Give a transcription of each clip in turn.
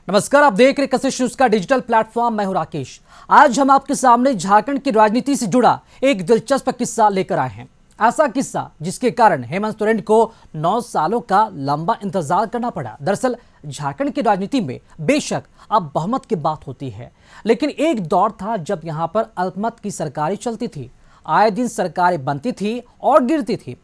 नमस्कार, आप देख रहे कशिश न्यूज का डिजिटल प्लेटफॉर्म। मैं हूं राकेश। आज हम आपके सामने झारखंड की राजनीति से जुड़ा एक दिलचस्प किस्सा लेकर आए हैं। ऐसा किस्सा जिसके कारण हेमंत सोरेन को 9 सालों का लंबा इंतजार करना पड़ा। दरअसल झारखंड की राजनीति में बेशक अब बहुमत की बात होती है, लेकिन एक दौर था जब यहां पर अल्पमत की सरकारें चलती थी। आए दिन सरकारें बनती थी और गिरती थी।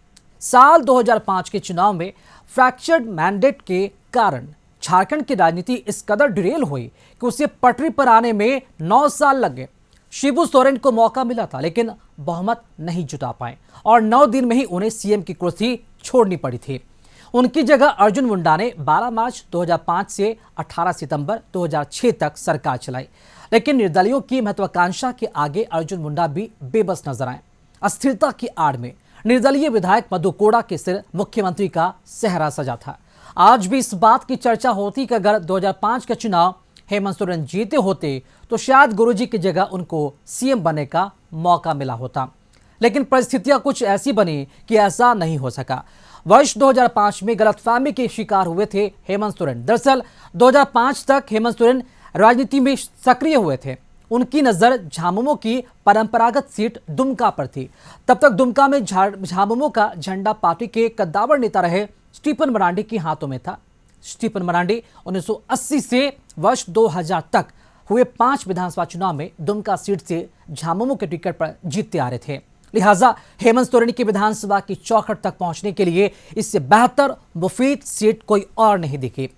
साल 2005 के चुनाव में फ्रैक्चर्ड मैंडेट के कारण झारखंड की राजनीति इस कदर डिरेल हुई कि उसे पटरी पर आने में 9 साल लग गए। शिबू सोरेन को मौका मिला था, लेकिन बहुमत नहीं जुटा पाए और 9 दिन में ही उन्हें सीएम की कुर्सी छोड़नी पड़ी थी। उनकी जगह अर्जुन मुंडा ने 12 मार्च 2005 से 18 सितंबर 2006 तक सरकार चलाई, लेकिन निर्दलियों की महत्वाकांक्षा के आगे अर्जुन मुंडा भी बेबस नजर आए। अस्थिरता की आड़ में निर्दलीय विधायक मधु कोड़ा के सिर मुख्यमंत्री का सेहरा सजा था। आज भी इस बात की चर्चा होती कि अगर 2005 का चुनाव हेमंत सोरेन जीते होते तो शायद गुरुजी की जगह उनको सीएम बनने का मौका मिला होता, लेकिन परिस्थितियां कुछ ऐसी बनी कि ऐसा नहीं हो सका। वर्ष 2005 में गलतफहमी के शिकार हुए थे हेमंत सोरेन। दरअसल 2005 तक हेमंत सोरेन राजनीति में सक्रिय हुए थे। उनकी नजर झामुमो की परंपरागत सीट दुमका पर थी। तब तक दुमका में झामुमो का झंडा पार्टी के कद्दावर नेता रहे स्टीफन मरांडी के हाथों में था। स्टीफन मरांडी 1980 से वर्ष 2000 तक हुए 5 विधानसभा चुनाव में दुमका सीट से झामुमो के टिकट पर जीतते आ रहे थे। लिहाजा हेमंत सोरेन की विधानसभा की चौखट तक पहुंचने के लिए इससे बेहतर मुफीद सीट कोई और नहीं दिखी,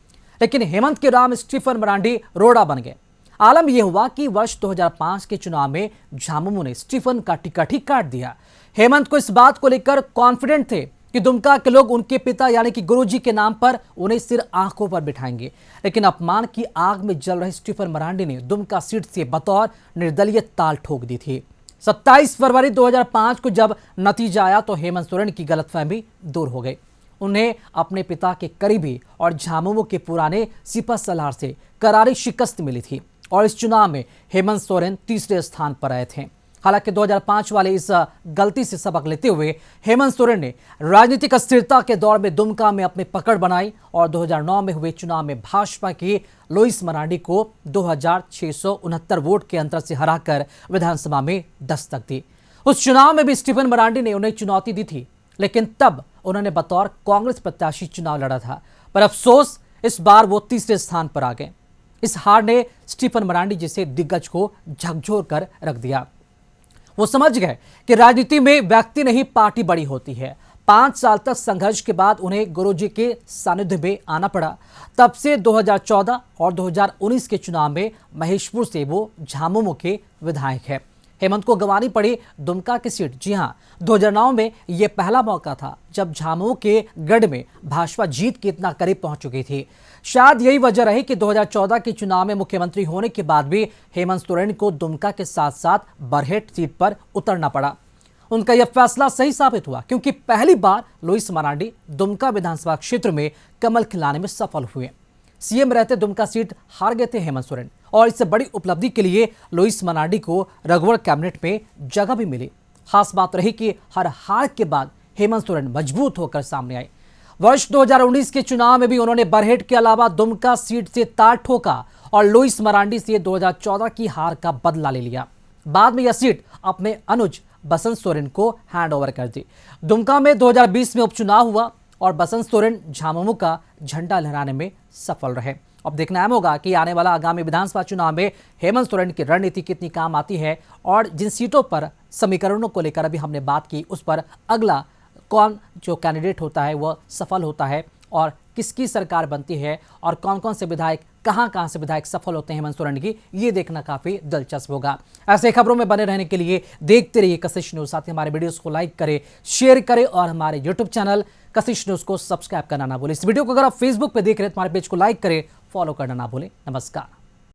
लेकिन हेमंत के राम स्टीफन मरांडी रोड़ा बन गए। आलम यह हुआ कि वर्ष 2005 के चुनाव में झामुमो ने स्टीफन का टिकट ही काट दिया। हेमंत को इस बात को लेकर कॉन्फिडेंट थे कि दुमका के लोग उनके पिता यानी कि गुरुजी के नाम पर उन्हें सिर आंखों पर बिठाएंगे, लेकिन अपमान की आग में जल रहे स्टीफन मरांडी ने दुमका सीट से बतौर निर्दलीय ताल ठोक दी थी। 27 फरवरी 2005 को जब नतीजा आया तो हेमंत सोरेन की गलतफहमी दूर हो गई। उन्हें अपने पिता के करीबी और झामुमो के पुराने सिपह सलार से करारी शिकस्त मिली थी और इस चुनाव में हेमंत सोरेन तीसरे स्थान पर आए थे। हालांकि 2005 वाले इस गलती से सबक लेते हुए हेमंत सोरेन ने राजनीतिक अस्थिरता के दौर में दुमका में अपनी पकड़ बनाई और 2009 में हुए चुनाव में भाजपा की लुइस मरांडी को 2669 वोट के अंतर से हराकर विधानसभा में दस्तक दी। उस चुनाव में भी स्टीफन मरांडी ने उन्हें चुनौती दी थी, लेकिन तब उन्होंने बतौर कांग्रेस प्रत्याशी चुनाव लड़ा था। पर अफसोस इस बार वो तीसरे स्थान पर आ गए। इस हार ने स्टीफन मरांडी जैसे दिग्गज को झकझोर कर रख दिया। वो समझ गए कि राजनीति में व्यक्ति नहीं पार्टी बड़ी होती है। 5 साल तक संघर्ष के बाद उन्हें गुरुजी के सानिध्य में आना पड़ा। तब से 2014 और 2019 के चुनाव में महेशपुर से वो झामुमो के विधायक है। हेमंत को गंवानी पड़ी दुमका की सीट। जी हां, 2009 में ये पहला मौका था जब झामुमो के गढ़ में भाजपा जीत के इतना करीब पहुंच चुकी थी। शायद यही वजह रही कि 2014 के चुनाव में मुख्यमंत्री होने के बाद भी हेमंत सोरेन को दुमका के साथ साथ बरहेट सीट पर उतरना पड़ा। उनका यह फैसला सही साबित हुआ, क्योंकि पहली बार लुइस मरांडी दुमका विधानसभा क्षेत्र में कमल खिलाने में सफल हुए। सीएम रहते दुमका सीट हार गए थे हेमंत सोरेन और इससे बड़ी उपलब्धि के लिए लुइस मरांडी को रघुवर कैबिनेट में जगह भी मिली। खास बात रही कि हर हार के बाद हेमंत सोरेन मजबूत होकर सामने आए। वर्ष 2019 के चुनाव में भी उन्होंने बरहेट के अलावा दुमका सीट से ताल ठोका और लुइस मरांडी से 2014 की हार का बदला ले लिया। बाद में यह सीट अपने अनुज बसंत सोरेन को हैंड ओवर कर दी। दुमका में 2020 में उपचुनाव हुआ और बसंत सोरेन झामुमो का झंडा लहराने में सफल रहे। अब देखना अहम होगा कि आने वाला आगामी विधानसभा चुनाव में हेमंत सोरेन की रणनीति कितनी काम आती है और जिन सीटों पर समीकरणों को लेकर अभी हमने बात की, उस पर अगला कौन जो कैंडिडेट होता है वह सफल होता है और किसकी सरकार बनती है और कौन कौन से विधायक कहां से विधायक सफल होते हैं हेमंत सोरेन की, ये देखना काफी दिलचस्प होगा। ऐसे खबरों में बने रहने के लिए देखते रहिए कशिश न्यूज। साथ ही हमारे वीडियोस को लाइक करें, शेयर करें और हमारे यूट्यूब चैनल कशिश न्यूज को सब्सक्राइब करना ना भूलें। इस वीडियो को अगर आप फेसबुक पर देख रहे हैं तो हमारे पेज को लाइक करें, फॉलो करना ना भूलें। नमस्कार।